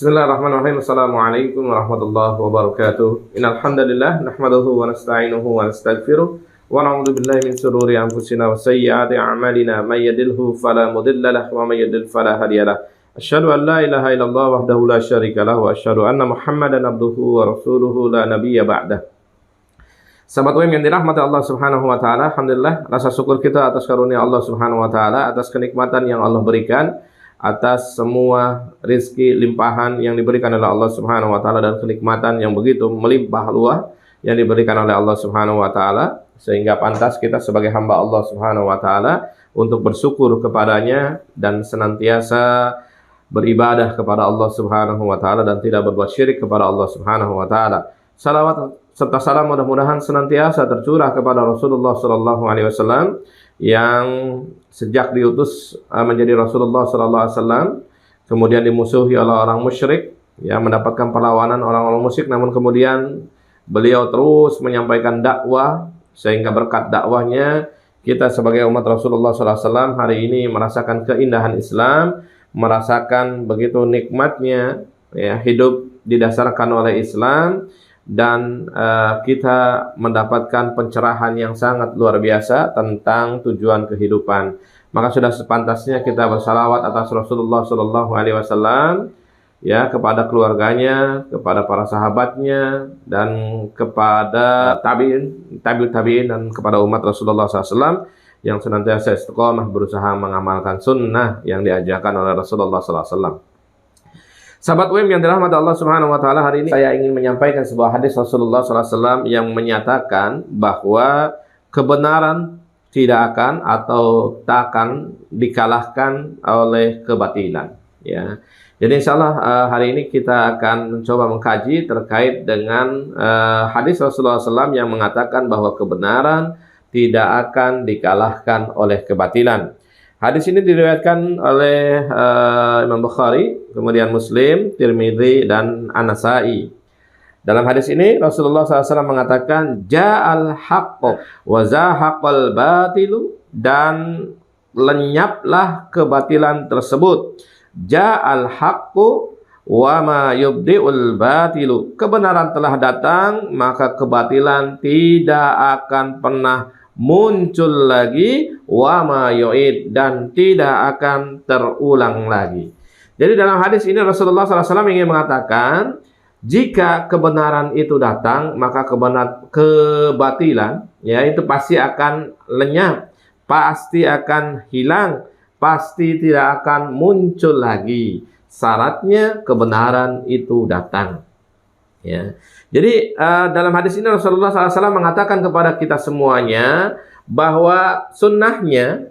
Bismillahirrahmanirrahim. Assalamualaikum warahmatullahi wabarakatuh. Innal hamdalillah nahmaduhu wa nasta'inuhu wa nastaghfiruh wa na'udzu billahi min shururi anfusina wa sayyiati a'malina may yahdihillahu fala mudilla lahu wa may yudlil fala hadiya lahu. Asyhadu an la ilaha illallah wahdahu la syarika lahu wa asyhadu anna Muhammadan abduhu wa rasuluhu la nabiyya ba'dah. Sahabat UIM yang dirahmati Allah Subhanahu wa taala, alhamdulillah rasa syukur kita atas karunia Allah Subhanahu wa taala, atas kenikmatan yang Allah berikan, atas semua rizki limpahan yang diberikan oleh Allah Subhanahu wa taala dan kenikmatan yang begitu melimpah luas yang diberikan oleh Allah Subhanahu wa taala, sehingga pantas kita sebagai hamba Allah Subhanahu wa taala untuk bersyukur kepadanya dan senantiasa beribadah kepada Allah Subhanahu wa taala dan tidak berbuat syirik kepada Allah Subhanahu wa taala. Salawat serta salam mudah-mudahan senantiasa tercurah kepada Rasulullah sallallahu alaihi wasallam yang sejak diutus menjadi Rasulullah sallallahu alaihi wasallam kemudian dimusuhi oleh orang musyrik, ya, mendapatkan perlawanan orang-orang musyrik, namun kemudian beliau terus menyampaikan dakwah sehingga berkat dakwahnya kita sebagai umat Rasulullah sallallahu alaihi wasallam hari ini merasakan keindahan Islam, merasakan begitu nikmatnya, ya, hidup didasarkan oleh Islam, dan kita mendapatkan pencerahan yang sangat luar biasa tentang tujuan kehidupan. Maka sudah sepantasnya kita bersalawat atas Rasulullah sallallahu alaihi wasallam, ya, kepada keluarganya, kepada para sahabatnya, dan kepada tabi'ut tabi'in dan kepada umat Rasulullah sallallahu alaihi wasallam yang senantiasa istiqomah berusaha mengamalkan sunnah yang diajarkan oleh Rasulullah sallallahu alaihi wasallam. Sahabat UIM yang dirahmati Allah Subhanahu wa taala, hari ini saya ingin menyampaikan sebuah hadis Rasulullah sallallahu alaihi wasallam yang menyatakan bahwa kebenaran tidak akan atau tak akan dikalahkan oleh kebatilan, ya. Jadi insyaallah hari ini kita akan mencoba mengkaji terkait dengan hadis Rasulullah SAW yang mengatakan bahwa kebenaran tidak akan dikalahkan oleh kebatilan. Hadis ini diriwayatkan oleh Imam Bukhari, kemudian Muslim, Tirmidzi, dan An-Nasa'i. Dalam hadis ini Rasulullah SAW mengatakan ja'al haqqu wa zahaqal batilu, dan lenyaplah kebatilan tersebut. Ja'al haqqu wa ma yubdi'ul batilu, kebenaran telah datang maka kebatilan tidak akan pernah muncul lagi, wa ma yu'id, dan tidak akan terulang lagi. Jadi dalam hadis ini Rasulullah SAW ingin mengatakan jika kebenaran itu datang maka kebatilan, ya, itu pasti akan lenyap, pasti akan hilang, pasti tidak akan muncul lagi. Syaratnya kebenaran itu datang, ya. Jadi dalam hadis ini Rasulullah SAW mengatakan kepada kita semuanya bahwa sunnahnya,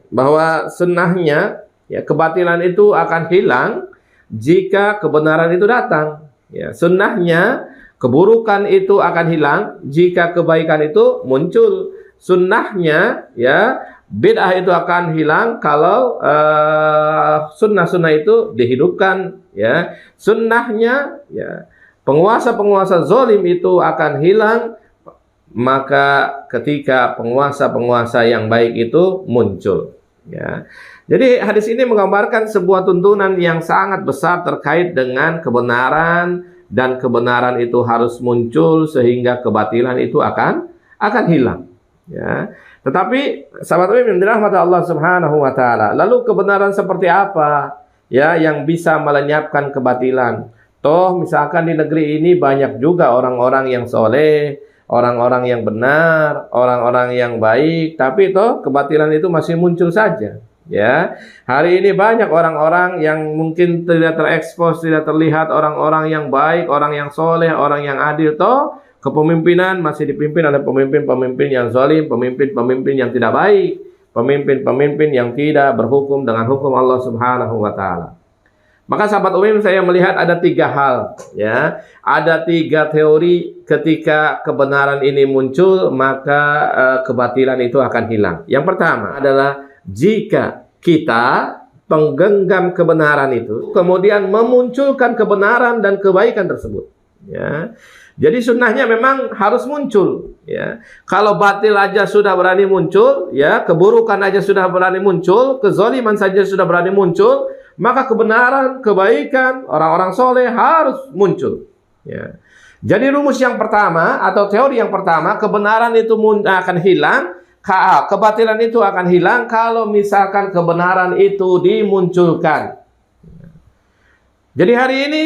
ya, kebatilan itu akan hilang jika kebenaran itu datang. Ya, sunnahnya keburukan itu akan hilang jika kebaikan itu muncul. Sunnahnya, ya, bid'ah itu akan hilang kalau sunnah-sunnah itu dihidupkan, ya. Sunnahnya, ya, penguasa-penguasa zalim itu akan hilang maka ketika penguasa-penguasa yang baik itu muncul, ya. Jadi hadis ini menggambarkan sebuah tuntunan yang sangat besar terkait dengan kebenaran, dan kebenaran itu harus muncul sehingga kebatilan itu akan hilang, ya. Tetapi sahabat yang dirahmati Allah Subhanahu wa taala, lalu kebenaran seperti apa, ya, yang bisa melenyapkan kebatilan? Toh misalkan di negeri ini banyak juga orang-orang yang soleh, orang-orang yang benar, orang-orang yang baik, tapi toh kebatilan itu masih muncul saja, ya. Hari ini banyak orang-orang yang mungkin tidak terekspos, tidak terlihat orang-orang yang baik, orang yang soleh, orang yang adil, toh kepemimpinan masih dipimpin oleh pemimpin-pemimpin yang zalim, pemimpin-pemimpin yang tidak baik, pemimpin-pemimpin yang tidak berhukum dengan hukum Allah Subhanahu wa taala. Maka sahabat UIM, saya melihat ada 3 hal, ya. Ada 3 teori ketika kebenaran ini muncul maka kebatilan itu akan hilang. Yang pertama adalah jika kita penggenggam kebenaran itu kemudian memunculkan kebenaran dan kebaikan tersebut, ya. Jadi sunnahnya memang harus muncul, ya. Kalau batil aja sudah berani muncul, ya, keburukan aja sudah berani muncul, kezaliman saja sudah berani muncul, maka kebenaran, kebaikan, orang-orang soleh harus muncul. Ya. Jadi rumus yang pertama atau teori yang pertama, kebenaran itu akan hilang, kebatilan itu akan hilang kalau misalkan kebenaran itu dimunculkan. Jadi hari ini,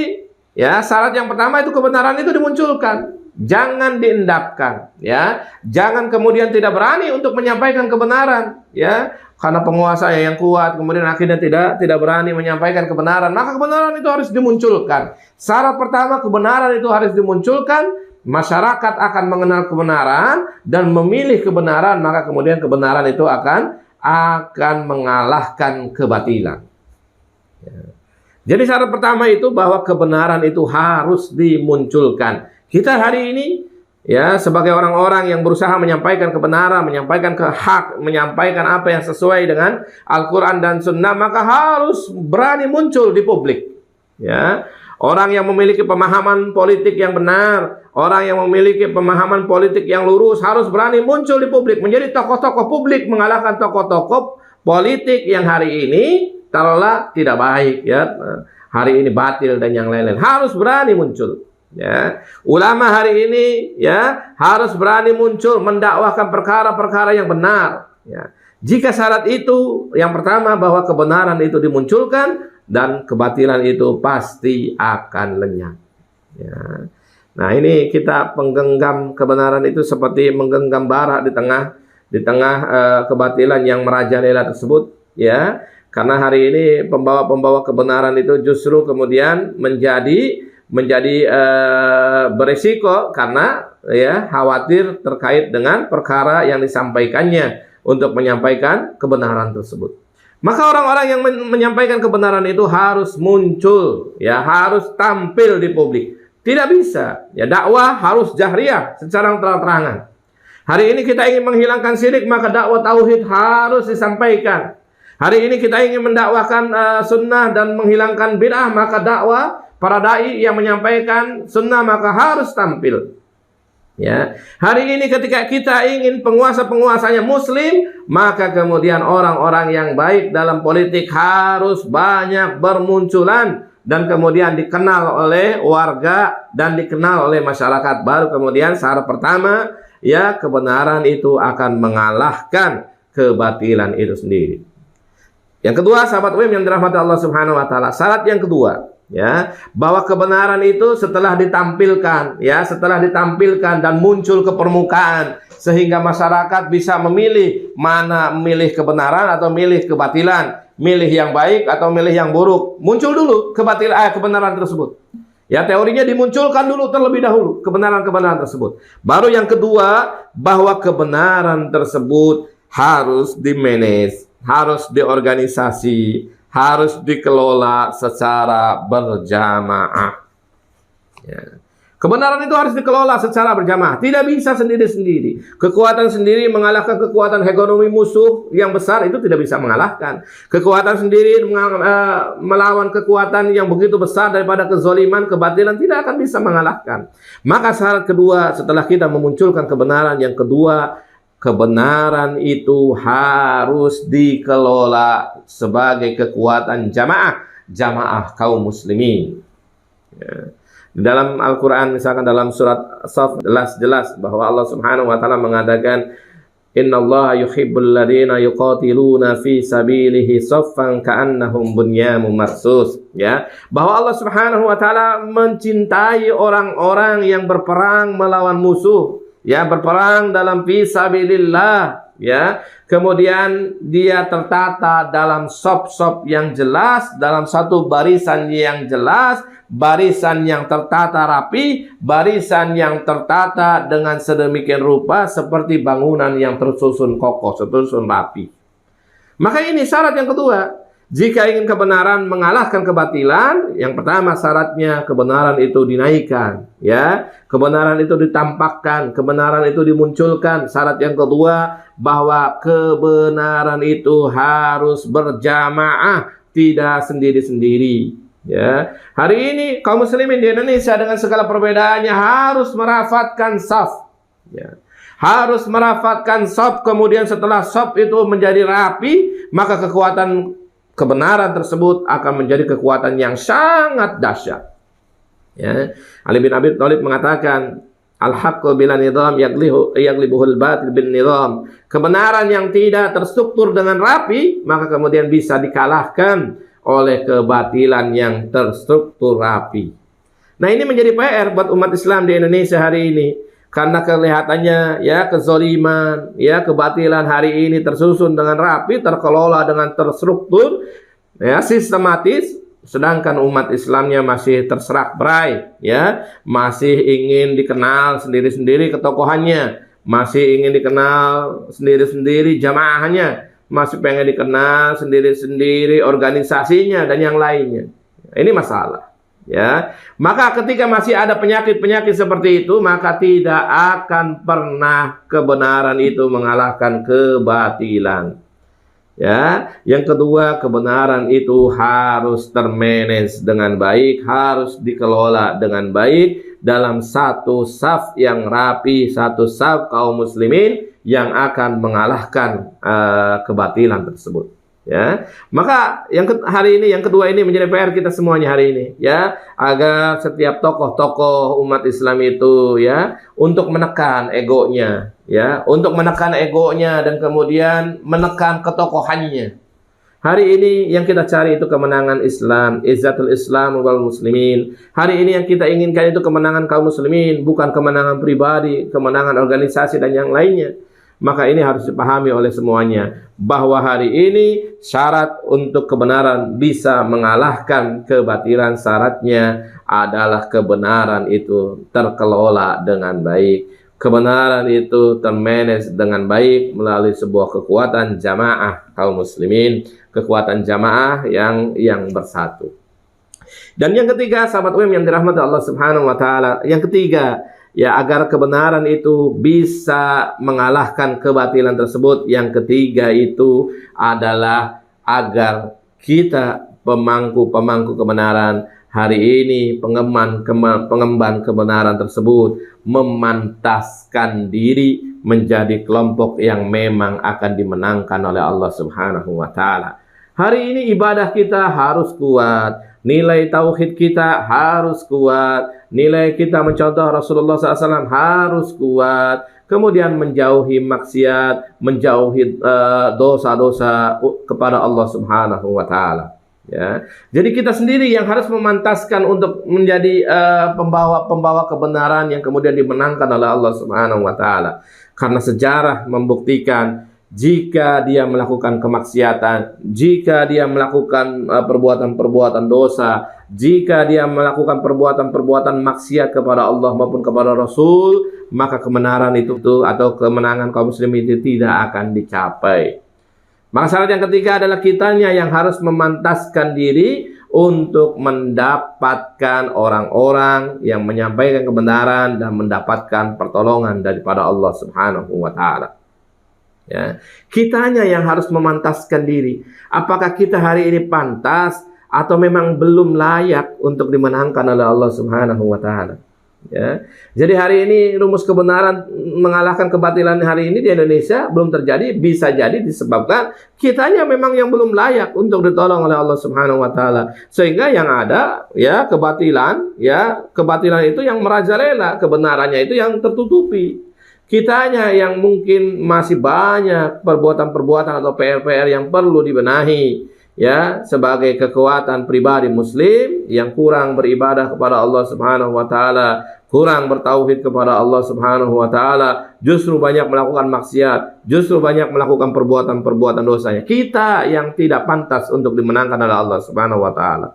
ya, syarat yang pertama itu kebenaran itu dimunculkan, jangan diendapkan, ya, jangan kemudian tidak berani untuk menyampaikan kebenaran, ya, karena penguasa yang kuat, kemudian akhirnya tidak berani menyampaikan kebenaran, maka kebenaran itu harus dimunculkan. Syarat pertama, kebenaran itu harus dimunculkan, masyarakat akan mengenal kebenaran dan memilih kebenaran, maka kemudian kebenaran itu akan mengalahkan kebatilan. Ya. Jadi syarat pertama itu bahwa kebenaran itu harus dimunculkan. Kita hari ini, ya, sebagai orang-orang yang berusaha menyampaikan kebenaran, menyampaikan hak, menyampaikan apa yang sesuai dengan Al-Quran dan Sunnah, maka harus berani muncul di publik. Ya, orang yang memiliki pemahaman politik yang benar, orang yang memiliki pemahaman politik yang lurus harus berani muncul di publik, menjadi tokoh-tokoh publik, mengalahkan tokoh-tokoh politik yang hari ini taruhlah tidak baik, ya, hari ini batil dan yang lain-lain, harus berani muncul. Ya, ulama hari ini, ya, harus berani muncul mendakwahkan perkara-perkara yang benar. Ya. Jika syarat itu yang pertama bahwa kebenaran itu dimunculkan dan kebatilan itu pasti akan lenyap. Ya. Nah, ini kita menggenggam kebenaran itu seperti menggenggam bara di tengah kebatilan yang merajalela tersebut. Ya. Karena hari ini pembawa-pembawa kebenaran itu justru kemudian menjadi berisiko karena, ya, khawatir terkait dengan perkara yang disampaikannya untuk menyampaikan kebenaran tersebut. Maka orang-orang yang menyampaikan kebenaran itu harus muncul, ya, harus tampil di publik. Tidak bisa, ya, dakwah harus jahriyah secara terang-terangan. Hari ini kita ingin menghilangkan syirik, maka dakwah tauhid harus disampaikan. Hari ini kita ingin mendakwahkan sunnah dan menghilangkan bid'ah, maka dakwah para dai yang menyampaikan sunnah maka harus tampil. Ya, hari ini ketika kita ingin penguasa-penguasanya muslim, maka kemudian orang-orang yang baik dalam politik harus banyak bermunculan dan kemudian dikenal oleh warga dan dikenal oleh masyarakat. Baru kemudian syarat pertama, ya, kebenaran itu akan mengalahkan kebatilan itu sendiri. Yang kedua, sahabat UIM yang dirahmati Allah Subhanahu wa taala, syarat yang kedua, ya, bahwa kebenaran itu setelah ditampilkan, ya, setelah ditampilkan dan muncul ke permukaan sehingga masyarakat bisa memilih mana milih kebenaran atau milih kebatilan, milih yang baik atau milih yang buruk. Muncul dulu kebenaran tersebut. Ya, teorinya dimunculkan dulu terlebih dahulu kebenaran-kebenaran tersebut. Baru yang kedua, bahwa kebenaran tersebut harus dimanage, harus diorganisasi, harus dikelola secara berjamaah. Ya. Kebenaran itu harus dikelola secara berjamaah, tidak bisa sendiri-sendiri. Kekuatan sendiri mengalahkan kekuatan hegemoni musuh yang besar itu tidak bisa mengalahkan. Kekuatan sendiri melawan kekuatan yang begitu besar daripada kezaliman, kebatilan tidak akan bisa mengalahkan. Maka syarat kedua setelah kita memunculkan kebenaran, yang kedua, kebenaran itu harus dikelola sebagai kekuatan jamaah kaum muslimin. Ya. Di dalam Al-Quran, misalkan dalam surat As-Saff jelas bahwa Allah Subhanahu wa taala mengatakan, innallaha yuhibbul ladzina yuqatiluna fi sabilihi saffan ka'annahum bunyamun marsus. Ya, bahwa Allah Subhanahu wa taala mencintai orang-orang yang berperang melawan musuh, ya, berperang dalam fi sabilillah, ya. Kemudian dia tertata dalam sop-sop yang jelas, dalam satu barisan yang jelas, barisan yang tertata rapi, barisan yang tertata dengan sedemikian rupa seperti bangunan yang tersusun kokoh, tersusun rapi. Maka ini syarat yang kedua. Jika ingin kebenaran mengalahkan kebatilan, yang pertama syaratnya kebenaran itu dinaikkan, ya. Kebenaran itu ditampakkan, kebenaran itu dimunculkan. Syarat yang kedua, bahwa kebenaran itu harus berjamaah, tidak sendiri-sendiri. Ya, hari ini kaum muslimin di Indonesia dengan segala perbedaannya harus merafatkan shaf. Ya. Harus merafatkan shaf, kemudian setelah shaf itu menjadi rapi, maka kekuatan kebenaran tersebut akan menjadi kekuatan yang sangat dahsyat. Ya, Ali bin Abi Thalib mengatakan, al-haqqu bila nizam yaglibuhul batil bin nizam. Kebenaran yang tidak terstruktur dengan rapi, maka kemudian bisa dikalahkan oleh kebatilan yang terstruktur rapi. Nah, ini menjadi PR buat umat Islam di Indonesia hari ini. Karena kelihatannya ya kezaliman, ya kebatilan hari ini tersusun dengan rapi, terkelola dengan terstruktur, ya sistematis. Sedangkan umat Islamnya masih terserak-berai, ya, masih ingin dikenal sendiri-sendiri ketokohannya, masih ingin dikenal sendiri-sendiri jamaahnya, masih pengen dikenal sendiri-sendiri organisasinya dan yang lainnya. Ini masalah, ya. Maka ketika masih ada penyakit-penyakit seperti itu, maka tidak akan pernah kebenaran itu mengalahkan kebatilan. Ya, yang kedua, kebenaran itu harus termanage dengan baik, harus dikelola dengan baik dalam satu saf yang rapi, satu saf kaum muslimin yang akan mengalahkan kebatilan tersebut. Ya, maka hari ini yang kedua ini menjadi PR kita semuanya hari ini, ya, agar setiap tokoh-tokoh umat Islam itu ya untuk menekan egonya, ya, untuk menekan egonya dan kemudian menekan ketokohannya. Hari ini yang kita cari itu kemenangan Islam, izzatul Islam wal muslimin. Hari ini yang kita inginkan itu kemenangan kaum muslimin, bukan kemenangan pribadi, kemenangan organisasi dan yang lainnya. Maka ini harus dipahami oleh semuanya, bahwa hari ini syarat untuk kebenaran bisa mengalahkan kebatilan, syaratnya adalah kebenaran itu terkelola dengan baik, kebenaran itu termanage dengan baik melalui sebuah kekuatan jamaah kaum muslimin, kekuatan jamaah yang bersatu. Dan yang ketiga, sahabat UM yang dirahmati Allah Subhanahu wa taala, yang ketiga, ya, agar kebenaran itu bisa mengalahkan kebatilan tersebut, yang ketiga itu adalah agar kita pemangku kebenaran hari ini, pengemban kebenaran tersebut, memantaskan diri menjadi kelompok yang memang akan dimenangkan oleh Allah Subhanahu wa taala. Hari ini ibadah kita harus kuat, nilai tauhid kita harus kuat, nilai kita mencontoh Rasulullah SAW harus kuat, kemudian menjauhi maksiat, menjauhi dosa-dosa kepada Allah Subhanahu wa taala. Ya. Jadi kita sendiri yang harus memantaskan untuk menjadi pembawa kebenaran yang kemudian dimenangkan oleh Allah Subhanahu wa taala. Karena sejarah membuktikan jika dia melakukan kemaksiatan, jika dia melakukan perbuatan-perbuatan dosa, jika dia melakukan perbuatan-perbuatan maksiat kepada Allah maupun kepada Rasul, maka kebenaran itu atau kemenangan kaum muslimin itu tidak akan dicapai. Maka syarat yang ketiga adalah kitanya yang harus memantaskan diri untuk mendapatkan orang-orang yang menyampaikan kebenaran dan mendapatkan pertolongan daripada Allah Subhanahu wa taala. Ya, kitanya yang harus memantaskan diri. Apakah kita hari ini pantas atau memang belum layak untuk dimenangkan oleh Allah Subhanahu wa taala? Ya. Jadi hari ini rumus kebenaran mengalahkan kebatilan hari ini di Indonesia belum terjadi, bisa jadi disebabkan kitanya memang yang belum layak untuk ditolong oleh Allah Subhanahu wa taala. Sehingga yang ada ya kebatilan itu yang merajalela, kebenarannya itu yang tertutupi. Kitanya yang mungkin masih banyak perbuatan-perbuatan atau PR-PR yang perlu dibenahi, ya, sebagai kekuatan pribadi muslim yang kurang beribadah kepada Allah Subhanahu wa taala, kurang bertauhid kepada Allah Subhanahu wa taala, justru banyak melakukan maksiat, justru banyak melakukan perbuatan-perbuatan dosanya. Kita yang tidak pantas untuk dimenangkan oleh Allah Subhanahu wa taala.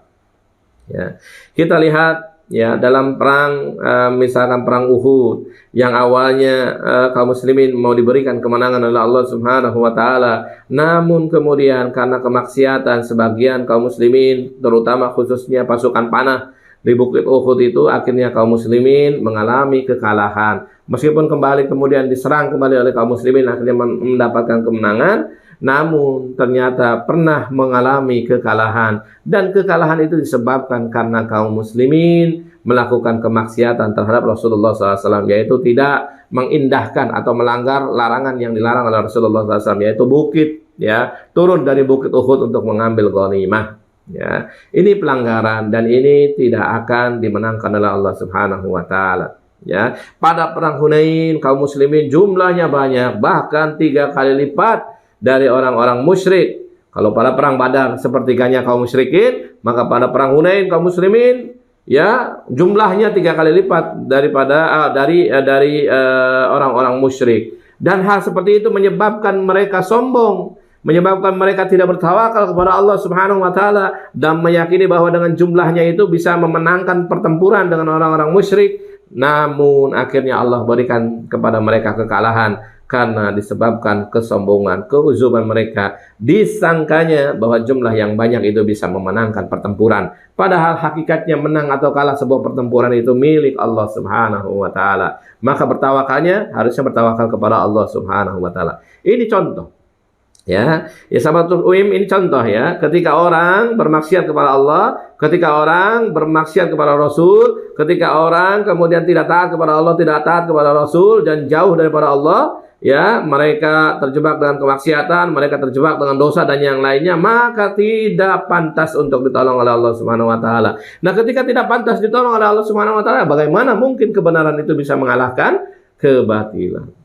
Ya. Kita lihat ya dalam perang misalkan perang Uhud yang awalnya kaum muslimin mau diberikan kemenangan oleh Allah Subhanahu wa taala, namun kemudian karena kemaksiatan sebagian kaum muslimin, terutama khususnya pasukan panah di Bukit Uhud itu, akhirnya kaum muslimin mengalami kekalahan. Meskipun kemudian diserang kembali oleh kaum muslimin, akhirnya mendapatkan kemenangan, namun ternyata pernah mengalami kekalahan, dan kekalahan itu disebabkan karena kaum muslimin melakukan kemaksiatan terhadap Rasulullah SAW, yaitu tidak mengindahkan atau melanggar larangan yang dilarang oleh Rasulullah SAW, yaitu bukit ya, turun dari bukit Uhud untuk mengambil ghanimah. Ya, ini pelanggaran dan ini tidak akan dimenangkan oleh Allah Subhanahu wa taala. Ya, pada perang Hunain kaum muslimin jumlahnya banyak, bahkan 3 kali lipat dari orang-orang musyrik. Kalau pada perang Badar sepertiganya kaum musyrikin, maka pada perang Hunain kaum muslimin ya jumlahnya 3 kali lipat daripada dari orang-orang musyrik. Dan hal seperti itu menyebabkan mereka sombong, menyebabkan mereka tidak bertawakal kepada Allah Subhanahu wa taala dan meyakini bahwa dengan jumlahnya itu bisa memenangkan pertempuran dengan orang-orang musyrik. Namun akhirnya Allah berikan kepada mereka kekalahan karena disebabkan kesombongan, keuzuban mereka. Disangkanya bahwa jumlah yang banyak itu bisa memenangkan pertempuran. Padahal hakikatnya menang atau kalah sebuah pertempuran itu milik Allah Subhanahu wa taala. Maka bertawakalnya harusnya bertawakal kepada Allah Subhanahu wa taala. Ini contoh. Ya, sahabat UIM, ini contoh ya, ketika orang bermaksiat kepada Allah, ketika orang bermaksiat kepada Rasul, ketika orang kemudian tidak taat kepada Allah, tidak taat kepada Rasul dan jauh daripada Allah, ya, mereka terjebak dengan kemaksiatan, mereka terjebak dengan dosa dan yang lainnya, maka tidak pantas untuk ditolong oleh Allah Subhanahu wa taala. Nah, ketika tidak pantas ditolong oleh Allah Subhanahu wa taala, bagaimana mungkin kebenaran itu bisa mengalahkan kebatilan?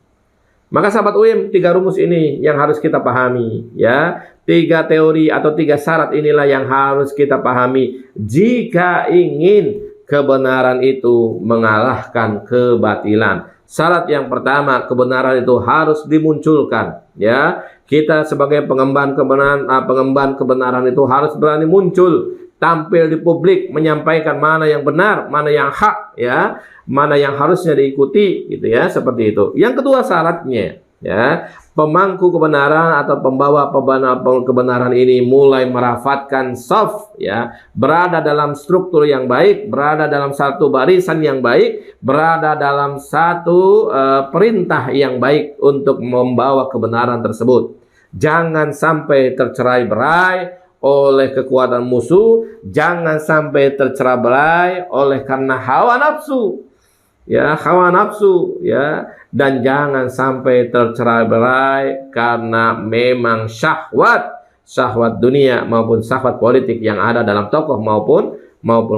Maka sahabat UIM, 3 rumus ini yang harus kita pahami ya. 3 teori atau 3 syarat inilah yang harus kita pahami jika ingin kebenaran itu mengalahkan kebatilan. Syarat yang pertama, kebenaran itu harus dimunculkan ya. Kita sebagai pengemban kebenaran itu harus berani muncul, tampil di publik, menyampaikan mana yang benar, mana yang hak ya, mana yang harusnya diikuti gitu ya, seperti itu. Yang kedua syaratnya ya, pemangku kebenaran atau pembawa kebenaran ini mulai merafatkan shaf ya, berada dalam struktur yang baik, berada dalam satu barisan yang baik, berada dalam satu perintah yang baik untuk membawa kebenaran tersebut. Jangan sampai tercerai-berai oleh kekuatan musuh, jangan sampai tercerai-berai oleh karena hawa nafsu ya, dan jangan sampai tercerai-berai karena memang syahwat dunia maupun syahwat politik yang ada dalam tokoh maupun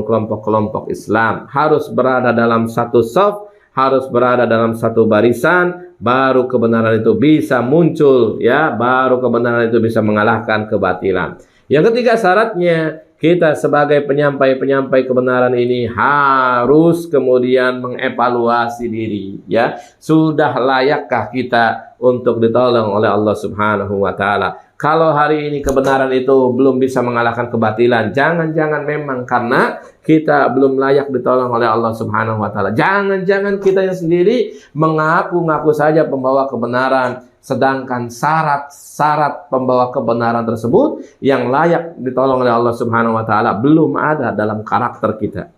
kelompok-kelompok Islam. Harus berada dalam satu shaf, harus berada dalam satu barisan, baru kebenaran itu bisa muncul ya, baru kebenaran itu bisa mengalahkan kebatilan. Yang ketiga syaratnya, kita sebagai penyampai kebenaran ini harus kemudian mengevaluasi diri ya. Sudah layakkah kita untuk ditolong oleh Allah Subhanahu wa taala? Kalau hari ini kebenaran itu belum bisa mengalahkan kebatilan, jangan-jangan memang karena kita belum layak ditolong oleh Allah Subhanahu wa taala. Jangan-jangan kita yang sendiri mengaku-ngaku saja pembawa kebenaran, sedangkan syarat pembawa kebenaran tersebut yang layak ditolong oleh Allah Subhanahu wa taala belum ada dalam karakter kita.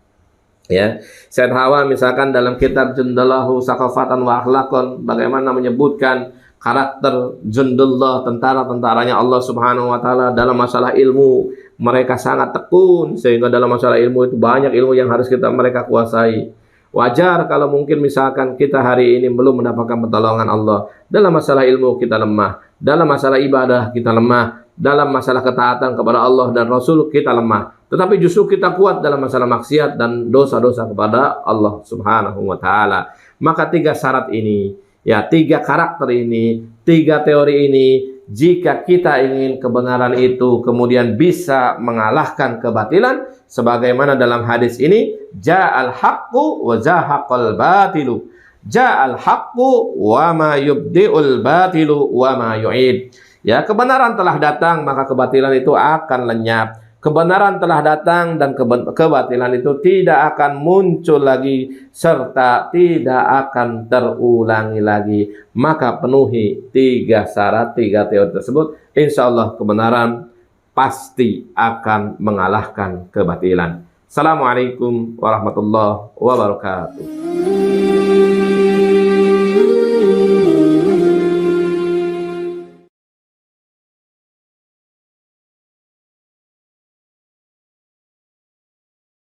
Ya, Sayyid Hawa misalkan dalam kitab Jundallahu Sakafatan wa Akhlaqan bagaimana menyebutkan karakter jundullah, tentara-tentaranya Allah Subhanahu wa taala dalam masalah ilmu. Mereka sangat tekun sehingga dalam masalah ilmu itu banyak ilmu yang harus mereka kuasai. Wajar kalau mungkin misalkan kita hari ini belum mendapatkan pertolongan Allah. Dalam masalah ilmu kita lemah, dalam masalah ibadah kita lemah, dalam masalah ketaatan kepada Allah dan Rasul kita lemah. Tetapi justru kita kuat dalam masalah maksiat dan dosa-dosa kepada Allah Subhanahu wa taala. Maka 3 syarat ini ya, 3 karakter ini, 3 teori ini, jika kita ingin kebenaran itu kemudian bisa mengalahkan kebatilan, sebagaimana dalam hadis ini, ja'al haqqu wa zahaqal batilu, ja'al haqqu wa ma yubdi'ul batilu wa ma yu'id. Ya, kebenaran telah datang, maka kebatilan itu akan lenyap. Kebenaran telah datang dan kebatilan itu tidak akan muncul lagi serta tidak akan terulangi lagi. Maka penuhi 3 syarat, 3 teori tersebut, insya Allah kebenaran pasti akan mengalahkan kebatilan. Assalamualaikum warahmatullahi wabarakatuh.